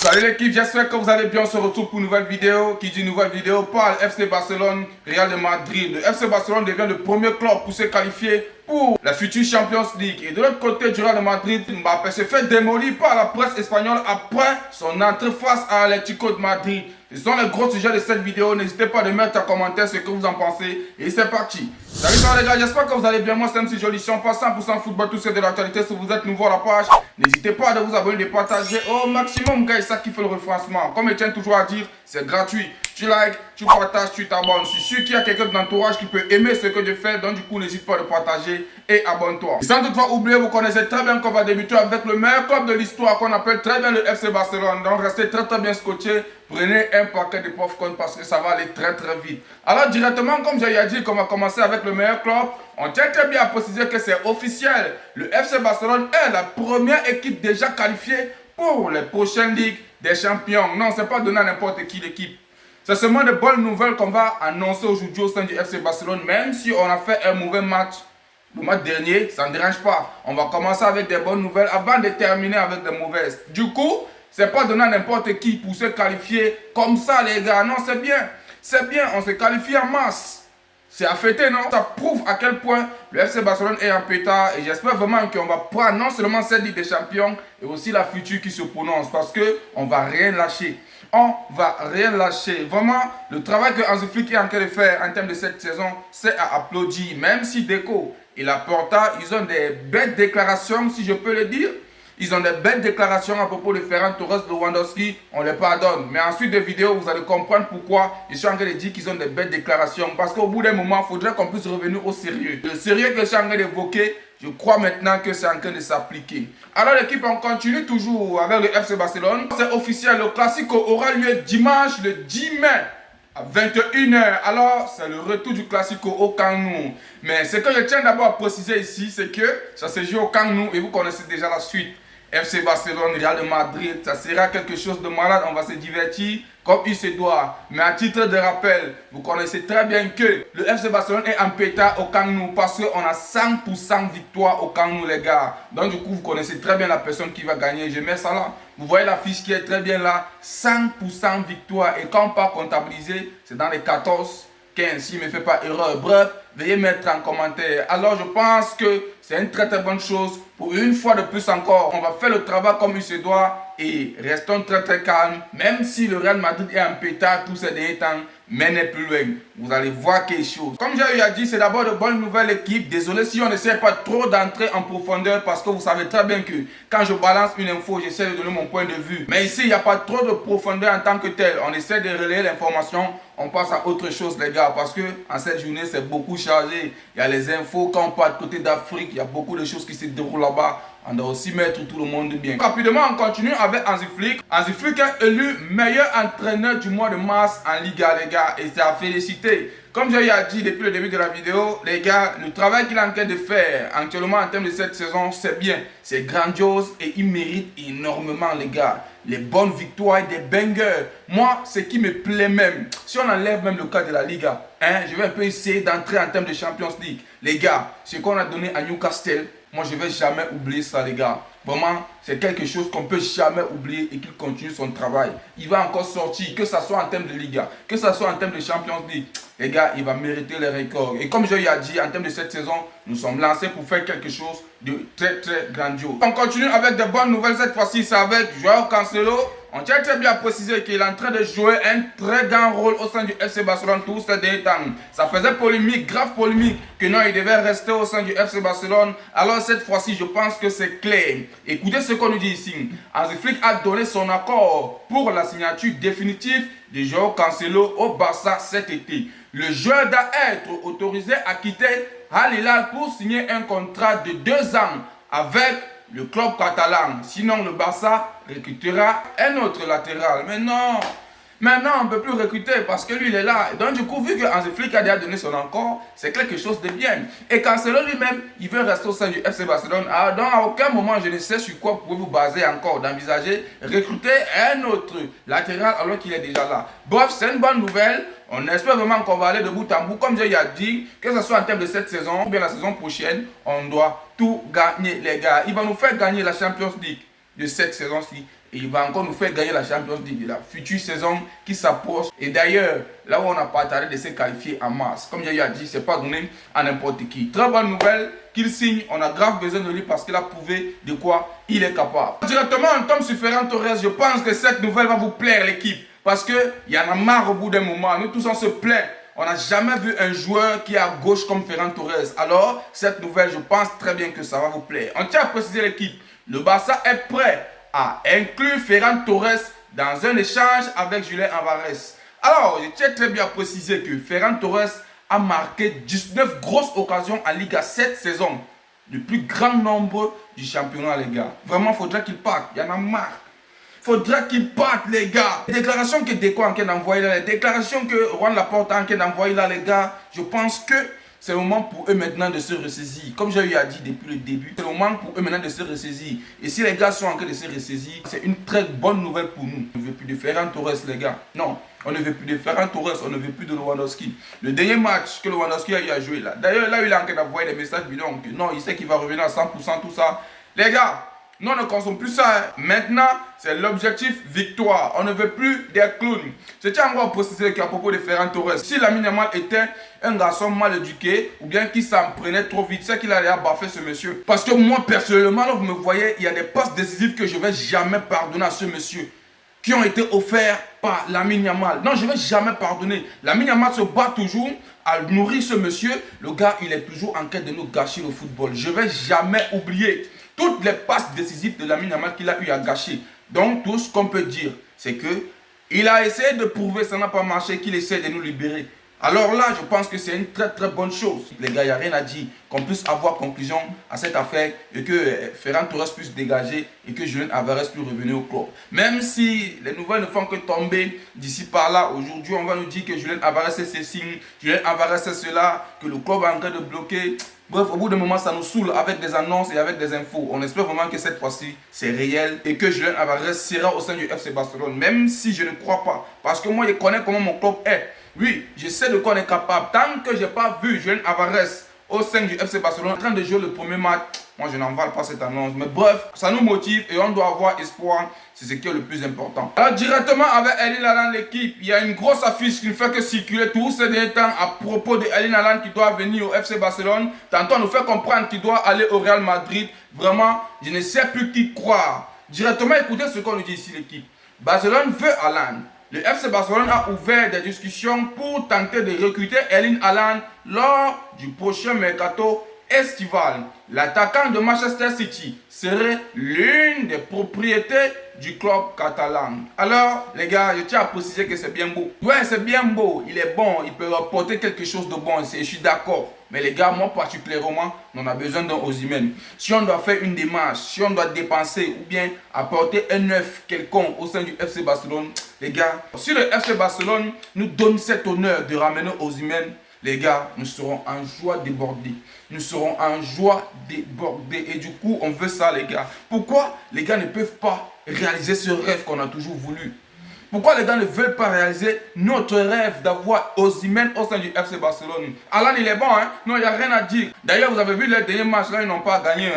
Salut l'équipe, j'espère que vous allez bien. On se retrouve pour une nouvelle vidéo. Qui dit nouvelle vidéo parle FC Barcelone, Real de Madrid. Le FC Barcelone devient le premier club pour se qualifier pour la future Champions League. Et de l'autre côté du Real de Madrid, Mbappé se fait démolir par la presse espagnole après son entrée face à Atlético de Madrid. Ce sont les gros sujets de cette vidéo. N'hésitez pas à mettre en commentaire ce que vous en pensez. Et c'est parti. Salut les gars, j'espère que vous allez bien. Moi c'est MC Joli, pas 100% football, tout c'est de l'actualité. Si vous êtes nouveau à la page, n'hésitez pas à vous abonner, de partager au maximum, gars. Ça qui fait le référencement. Comme je tiens toujours à dire, c'est gratuit. Tu likes, tu partages, tu t'abonnes. Je suis sûr qu'il y a quelqu'un de l'entourage qui peut aimer ce que je fais. Donc du coup, n'hésite pas à le partager et abonne-toi. Sans toutefois oublier, vous connaissez très bien qu'on va débuter avec le meilleur club de l'histoire qu'on appelle très bien le FC Barcelone. Donc restez très bien scotché. Prenez un paquet de popcorn parce que ça va aller très vite. Alors directement, comme j'ai dit qu'on va commencer avec le meilleur club, on tient très bien à préciser que c'est officiel. Le FC Barcelone est la première équipe déjà qualifiée pour les prochaines Ligues des Champions. Non, c'est pas donné à n'importe qui l'équipe. C'est seulement de bonnes nouvelles qu'on va annoncer aujourd'hui au sein du FC Barcelone. Même si on a fait un mauvais match le match dernier, ça ne dérange pas. On va commencer avec des bonnes nouvelles avant de terminer avec des mauvaises. Du coup, c'est pas donné à n'importe qui pour se qualifier comme ça, les gars. Non, c'est bien. C'est bien, on se qualifie en masse. C'est à fêter, non? Ça prouve à quel point le FC Barcelone est en pétard. Et j'espère vraiment qu'on va prendre non seulement cette Ligue des Champions, et aussi la future qui se prononce. Parce qu'on ne va rien lâcher. On va rien lâcher. Vraiment, le travail que Hansi Flick est en train de faire en termes de cette saison, c'est à applaudir. Même si Deco et Laporta, ils ont des belles déclarations, si je peux le dire. Ils ont des belles déclarations à propos de Ferran Torres, de Lewandowski, on les pardonne. Mais ensuite des vidéos, vous allez comprendre pourquoi je suis en train de dire qu'ils ont des belles déclarations. Parce qu'au bout d'un moment, il faudrait qu'on puisse revenir au sérieux. Le sérieux que je suis en train d'évoquer, je crois maintenant que c'est en train de s'appliquer. Alors l'équipe, on continue toujours avec le FC Barcelone. C'est officiel, le Classico aura lieu dimanche, le 10 mai. À 21h, alors c'est le retour du Classico au Camp Nou. Mais ce que je tiens d'abord à préciser ici, c'est que ça se joue au Camp Nou et vous connaissez déjà la suite. FC Barcelone, Real de Madrid, ça sera quelque chose de malade, on va se divertir comme il se doit. Mais à titre de rappel, vous connaissez très bien que le FC Barcelone est en pétard au Camp Nou parce qu'on a 100% victoire au Camp Nou, les gars. Donc du coup, vous connaissez très bien la personne qui va gagner. Je mets ça là. Vous voyez la fiche qui est très bien là. 100% victoire. Et quand on part comptabiliser, c'est dans les 14, 15, s'il ne me fait pas erreur. Bref, veuillez mettre en commentaire. Alors je pense que c'est une très bonne chose. Pour une fois de plus encore, on va faire le travail comme il se doit. Et restons très calmes. Même si le Real Madrid est en pétard tous ces derniers temps, mais n'est plus loin. Vous allez voir quelque chose. Comme j'ai eu à dire, c'est d'abord de bonnes nouvelles équipes. Désolé si on n'essaie pas trop d'entrer en profondeur parce que vous savez très bien que quand je balance une info, j'essaie de donner mon point de vue. Mais ici, il n'y a pas trop de profondeur en tant que tel. On essaie de relayer l'information. On passe à autre chose, les gars, parce que en cette journée, c'est beaucoup chargé. Il y a les infos. Quand on part de côté d'Afrique, il y a beaucoup de choses qui se déroulent là-bas. On doit aussi mettre tout le monde bien. Rapidement, on continue avec Hansi Flick. Hansi Flick est élu meilleur entraîneur du mois de mars en Liga, les gars. Et c'est à féliciter. Comme j'ai dit depuis le début de la vidéo, les gars, le travail qu'il est en train de faire actuellement en termes de cette saison, c'est bien. C'est grandiose et il mérite énormément, les gars. Les bonnes victoires et des bangers. Moi, ce qui me plaît même, si on enlève même le cas de la Liga, je vais un peu essayer d'entrer en termes de Champions League. Les gars, ce qu'on a donné à Newcastle, moi je ne vais jamais oublier ça, les gars. Vraiment, c'est quelque chose qu'on ne peut jamais oublier et qu'il continue son travail. Il va encore sortir, que ce soit en termes de Liga, que ce soit en termes de Champions League. Les gars, il va mériter les records. Et comme je l'ai dit, en termes de cette saison, nous sommes lancés pour faire quelque chose de très grandiose. On continue avec de bonnes nouvelles. Cette fois-ci, c'est avec Joao Cancelo. On tient très bien à préciser qu'il est en train de jouer un très grand rôle au sein du FC Barcelone tous ces derniers temps. Ça faisait polémique, grave polémique, que non, il devait rester au sein du FC Barcelone. Alors cette fois-ci, je pense que c'est clair. Écoutez ce qu'on nous dit ici. Hansi Flick a donné son accord pour la signature définitive de Joao Cancelo au Barça cet été. Le joueur doit être autorisé à quitter Al Hilal pour signer un contrat de 2 ans avec le club catalan. Sinon, le Barça recrutera un autre latéral. Mais non, maintenant on ne peut plus recruter parce que lui il est là. Donc du coup, vu que Hansi Flick a déjà donné son accord, c'est quelque chose de bien. Et Cancelo lui-même, il veut rester au sein du FC Barcelone. Alors donc à aucun moment, je ne sais sur quoi vous pouvez vous baser encore d'envisager recruter un autre latéral alors qu'il est déjà là. Bref, c'est une bonne nouvelle. On espère vraiment qu'on va aller de bout en bout. Comme j'ai dit, que ce soit en termes de cette saison ou bien la saison prochaine, on doit tout gagner, les gars. Il va nous faire gagner la Champions League de cette saison-ci et il va encore nous faire gagner la Champions League, la future saison qui s'approche. Et d'ailleurs, là où on n'a pas tardé de se qualifier en mars, comme j'ai dit, c'est pas donné à n'importe qui. Très bonne nouvelle qu'il signe, on a grave besoin de lui parce qu'il a prouvé de quoi il est capable. Directement, on tombe sur Ferran Torres, je pense que cette nouvelle va vous plaire l'équipe. Parce qu'il y en a marre au bout d'un moment, nous tous on se plaint. On n'a jamais vu un joueur qui est à gauche comme Ferran Torres. Alors, cette nouvelle, je pense très bien que ça va vous plaire. On tient à préciser l'équipe. Le Barça est prêt à inclure Ferran Torres dans un échange avec Julián Álvarez. Alors, je tiens très bien à préciser que Ferran Torres a marqué 19 grosses occasions en Liga cette saison. Le plus grand nombre du championnat, les gars. Vraiment, il faudrait qu'il parte. Il y en a marre. Faudrait qu'il parte, les gars. Les déclarations que Deco a envoyées là, les déclarations que Juan Laporta a envoyées là, les gars, je pense que c'est le moment pour eux maintenant de se ressaisir. Comme j'ai eu à dire depuis le début, c'est le moment pour eux maintenant de se ressaisir. Et si les gars sont en train de se ressaisir, c'est une très bonne nouvelle pour nous. On ne veut plus de Ferran Torres, les gars. Non, on ne veut plus de Ferran Torres, on ne veut plus de Lewandowski. Le dernier match que Lewandowski a eu à jouer là, d'ailleurs là, il est en train d'envoyer des messages bidons que non, il sait qu'il va revenir à 100%, tout ça. Les gars, nous, on ne consomme plus ça. Hein. Maintenant, c'est l'objectif victoire. On ne veut plus des clowns. Je tiens encore à préciser qu'à propos de Ferran Torres, si Lamine Yamal était un garçon mal éduqué ou bien qui s'en prenait trop vite, c'est qu'il allait baffer ce monsieur. Parce que moi, personnellement, là, vous me voyez, il y a des passes décisives que je ne vais jamais pardonner à ce monsieur qui ont été offerts par Lamine Yamal. Non, je ne vais jamais pardonner. Lamine Yamal se bat toujours à nourrir ce monsieur. Le gars, il est toujours en train de nous gâcher le football. Je ne vais jamais oublier toutes les passes décisives de Lamine Yamal qu'il a eu à gâcher. Donc, tout ce qu'on peut dire, c'est que il a essayé de prouver, ça n'a pas marché, qu'il essaie de nous libérer. Alors là, je pense que c'est une très très bonne chose. Les gars, il n'y a rien à dire. Qu'on puisse avoir conclusion à cette affaire et que Ferran Torres puisse dégager et que Julián Álvarez puisse revenir au club. Même si les nouvelles ne font que tomber d'ici par là, aujourd'hui, on va nous dire que Julián Álvarez c'est ceci, Julián Álvarez c'est cela, que le club est en train de bloquer. Bref, au bout d'un moment, ça nous saoule avec des annonces et avec des infos. On espère vraiment que cette fois-ci, c'est réel et que Julián Álvarez sera au sein du FC Barcelone, même si je ne crois pas. Parce que moi, je connais comment mon club est. Oui, je sais de quoi on est capable. Tant que je n'ai pas vu Julián Álvarez au sein du FC Barcelone en train de jouer le premier match, moi, je n'en vale pas cette annonce. Mais bref, ça nous motive et on doit avoir espoir. C'est ce qui est le plus important. Alors, directement avec Erling Haaland, l'équipe, il y a une grosse affiche qui ne fait que circuler tous ces derniers temps à propos de Erling Haaland qui doit venir au FC Barcelone. Tantôt, on nous fait comprendre qu'il doit aller au Real Madrid. Vraiment, je ne sais plus qui croire. Directement, écoutez ce qu'on nous dit ici, l'équipe. Barcelone veut Haaland. Le FC Barcelone a ouvert des discussions pour tenter de recruter Erling Haaland lors du prochain mercato estival. L'attaquant de Manchester City serait l'une des propriétés du club catalan. Alors, les gars, je tiens à préciser que c'est bien beau. Ouais, c'est bien beau, il est bon, il peut apporter quelque chose de bon, je suis d'accord. Mais les gars, moi particulièrement, on a besoin d'un Osimhen. Si on doit faire une démarche, si on doit dépenser ou bien apporter un œuf quelconque au sein du FC Barcelone, les gars, si le FC Barcelone nous donne cet honneur de ramener Osimhen, les gars, nous serons en joie débordée. Nous serons en joie débordée. Et du coup, on veut ça, les gars. Pourquoi les gars ne peuvent pas réaliser ce rêve qu'on a toujours voulu? Pourquoi les gars ne veulent pas réaliser notre rêve d'avoir Osimhen au sein du FC Barcelone? Haaland, il est bon, hein? Non, il n'y a rien à dire. D'ailleurs, vous avez vu les derniers matchs, là, ils n'ont pas gagné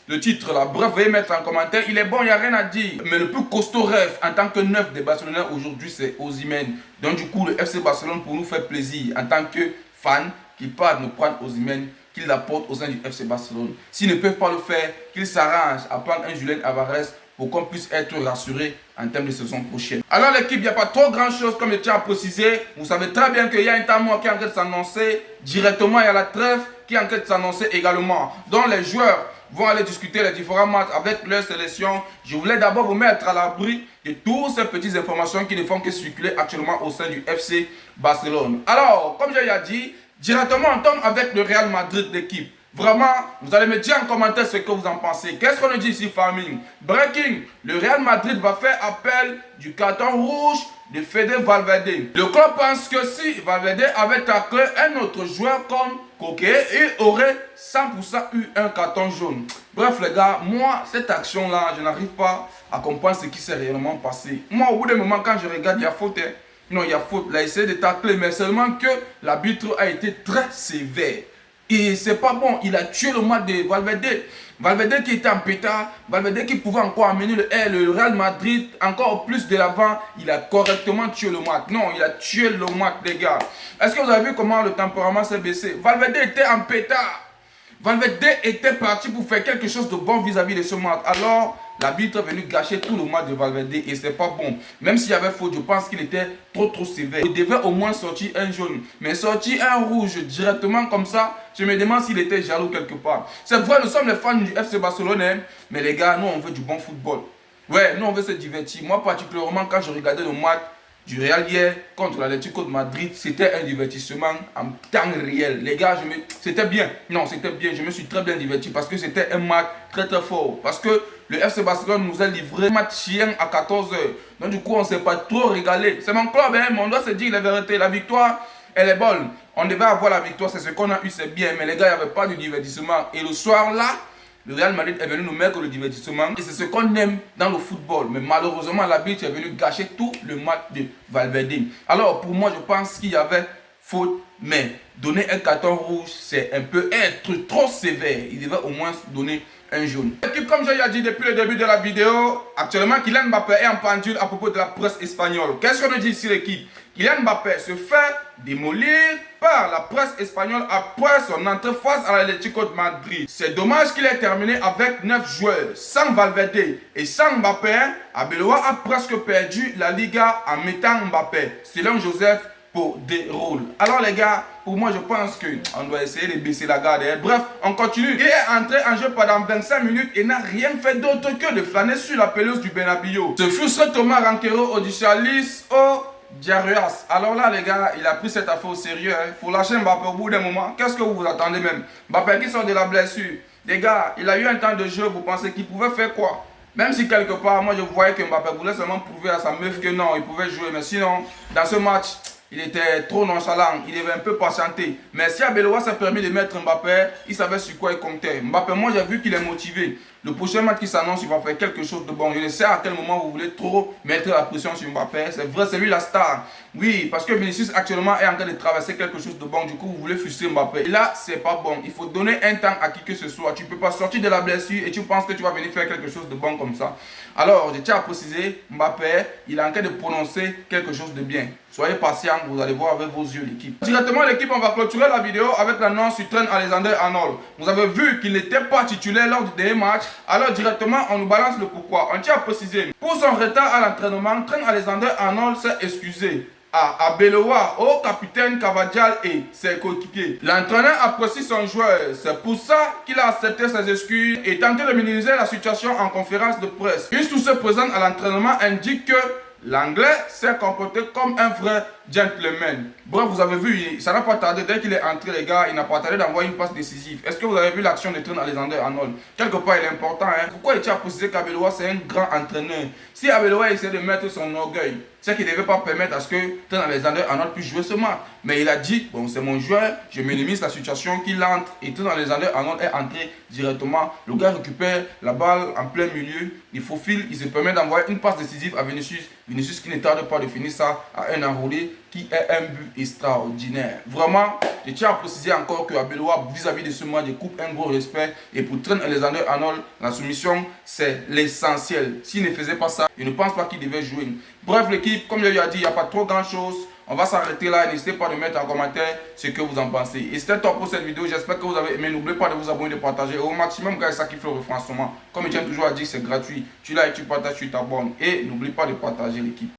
le titre, là. Bref, veuillez mettre en commentaire. Il est bon, il n'y a rien à dire. Mais le plus costaud rêve en tant que neuf des Barcelonais aujourd'hui, c'est Osimhen. Donc, du coup, le FC Barcelone, pour nous faire plaisir, en tant que fans, qui partent nous prendre Osimhen, qu'ils l'apportent au sein du FC Barcelone. S'ils ne peuvent pas le faire, qu'ils s'arrangent à prendre un Julián Álvarez pour qu'on puisse être rassuré en termes de saison prochaine. Alors l'équipe, il n'y a pas trop grand chose comme je tiens à préciser. Vous savez très bien qu'il y a un temps mort qui est en train de s'annoncer. Directement, il y a la trêve qui est en train de s'annoncer également. Donc les joueurs vont aller discuter les différents matchs avec leur sélection. Je voulais d'abord vous mettre à l'abri de toutes ces petites informations qui ne font que circuler actuellement au sein du FC Barcelone. Alors, comme j'ai dit, directement on tombe avec le Real Madrid l'équipe. Vraiment, vous allez me dire en commentaire ce que vous en pensez. Qu'est-ce qu'on nous dit ici, famille? Breaking, le Real Madrid va faire appel du carton rouge de Fede Valverde. Le club pense que si Valverde avait taclé un autre joueur comme Koke, il aurait 100% eu un carton jaune. Bref les gars, moi, cette action-là, je n'arrive pas à comprendre ce qui s'est réellement passé. Moi, au bout d'un moment, quand je regarde, il y a faute. Hein. Non, il y a faute. Il a essayé de tacler, mais seulement que l'arbitre a été très sévère. Et c'est pas bon. Il a tué le match de Valverde. Valverde qui était en pétard, Valverde qui pouvait encore amener le Real Madrid encore plus de l'avant. Il a correctement tué le match. Non, il a tué le match, les gars. Est-ce que vous avez vu comment le tempérament s'est baissé? Valverde était en pétard. Valverde était parti pour faire quelque chose de bon vis-à-vis de ce match. Alors, l'arbitre est venu gâcher tout le match de Valverde et c'est pas bon. Même s'il y avait faute, je pense qu'il était trop sévère. Il devait au moins sortir un jaune. Mais sortir un rouge directement comme ça, je me demande s'il était jaloux quelque part. C'est vrai, nous sommes les fans du FC Barcelone, hein, mais les gars, nous on veut du bon football. Ouais, nous on veut se divertir. Moi particulièrement, quand je regardais le match du Real hier contre l'Atlético de Madrid, c'était un divertissement en temps réel. Les gars, c'était bien. Non, c'était bien. Je me suis très bien diverti parce que c'était un match très fort. Parce que le FC Barcelone nous a livré un match chien à 14 h. Donc du coup, on ne s'est pas trop régalé. C'est mon club, hein, mais on doit se dire la vérité. La victoire, elle est bonne. On devait avoir la victoire, c'est ce qu'on a eu, c'est bien. Mais les gars, il n'y avait pas de divertissement. Et le soir là, le Real Madrid est venu nous mettre le divertissement et c'est ce qu'on aime dans le football. Mais malheureusement, l'arbitre est venu gâcher tout le match de Valverde. Alors pour moi, je pense qu'il y avait faute, mais donner un carton rouge, c'est un peu être trop sévère. Il devait au moins donner un jaune. L'équipe, comme j'ai dit depuis le début de la vidéo, actuellement Kylian Mbappé est en pendule à propos de la presse espagnole. Qu'est-ce qu'on nous dit ici l'équipe? Kylian Mbappé se fait démolir par la presse espagnole après son entrée face à l'Atlético de Madrid. C'est dommage qu'il ait terminé avec 9 joueurs. Sans Valverde et sans Mbappé, Arbeloa a presque perdu la Liga en mettant Mbappé, selon Joseph Pedrerol. Alors les gars, pour moi je pense qu'on doit essayer de baisser la garde. Bref, on continue. Il est entré en jeu pendant 25 minutes et n'a rien fait d'autre que de flâner sur la pelouse du Bernabéu. Ce fut ce Thomas Ranquero Odyssealis au Diarruas. Alors là les gars, il a pris cette affaire au sérieux. Il faut lâcher Mbappé au bout d'un moment. Qu'est-ce que vous vous attendez même? Mbappé qui sort de la blessure. Les gars, il a eu un temps de jeu. Vous pensez qu'il pouvait faire quoi? Même si quelque part, moi je voyais que Mbappé voulait seulement prouver à sa meuf que non, il pouvait jouer. Mais sinon, dans ce match, il était trop nonchalant, il devait un peu patienter. Mais si Arbeloa s'est permis de mettre Mbappé, il savait sur quoi il comptait. Mbappé, moi j'ai vu qu'il est motivé. Le prochain match qui s'annonce, il va faire quelque chose de bon. Je ne sais à quel moment vous voulez trop mettre la pression sur Mbappé. C'est vrai, c'est lui la star. Oui, parce que Vinicius actuellement est en train de traverser quelque chose de bon. Du coup, vous voulez frustrer Mbappé. Et là, c'est pas bon. Il faut donner un temps à qui que ce soit. Tu ne peux pas sortir de la blessure et tu penses que tu vas venir faire quelque chose de bon comme ça. Alors, je tiens à préciser, Mbappé, il est en train de prononcer quelque chose de bien. Soyez patient, vous allez voir avec vos yeux l'équipe. Directement l'équipe, on va clôturer la vidéo avec l'annonce sur Trent Alexander-Arnold. Vous avez vu qu'il n'était pas titulaire lors du dernier match. Alors directement, on nous balance le pourquoi. On tient à préciser. Pour son retard à l'entraînement, Trent Alexander-Arnold s'est excusé à Arbeloa, au capitaine Cavadial et ses coéquipiers. L'entraîneur apprécie son joueur. C'est pour ça qu'il a accepté ses excuses et tenté de minimiser la situation en conférence de presse. Une source présente à l'entraînement indique que l'Anglais s'est comporté comme un vrai gentleman. Bref, vous avez vu, ça n'a pas tardé. Dès qu'il est entré, les gars, il n'a pas tardé d'envoyer une passe décisive. Est-ce que vous avez vu l'action de Trent Alexander-Arnold? Quelque part, il est important. Hein? Pourquoi il tient à préciser qu'Abeloa, c'est un grand entraîneur? Si Abeloa essaie de mettre son orgueil, c'est qu'il ne devait pas permettre à ce que Trent Alexander-Arnold puisse jouer ce match. Mais il a dit, bon, c'est mon joueur, je minimise la situation qu'il entre. Et Trent Alexander-Arnold est entré directement. Le gars récupère la balle en plein milieu. Il faufile, il se permet d'envoyer une passe décisive à Vinicius. Vinicius qui ne tarde pas de finir ça à un enroulé qui est un but extraordinaire. Vraiment, je tiens à préciser encore que Arbeloa, vis-à-vis de ce match, je coupe un gros respect. Et pour Trent Alexander-Arnold, la soumission, c'est l'essentiel. S'il ne faisait pas ça, je ne pense pas qu'il devait jouer. Bref, l'équipe, comme je l'ai dit, il n'y a pas trop grand-chose. On va s'arrêter là. N'hésitez pas à mettre en commentaire ce que vous en pensez. Et c'était tout pour cette vidéo. J'espère que vous avez aimé. N'oubliez pas de vous abonner, de partager. Au maximum, gars, ça kiffe le référencement. Comme je tiens toujours à dire, c'est gratuit. Tu likes, tu partages, tu t'abonnes. Et n'oublie pas de partager l'équipe.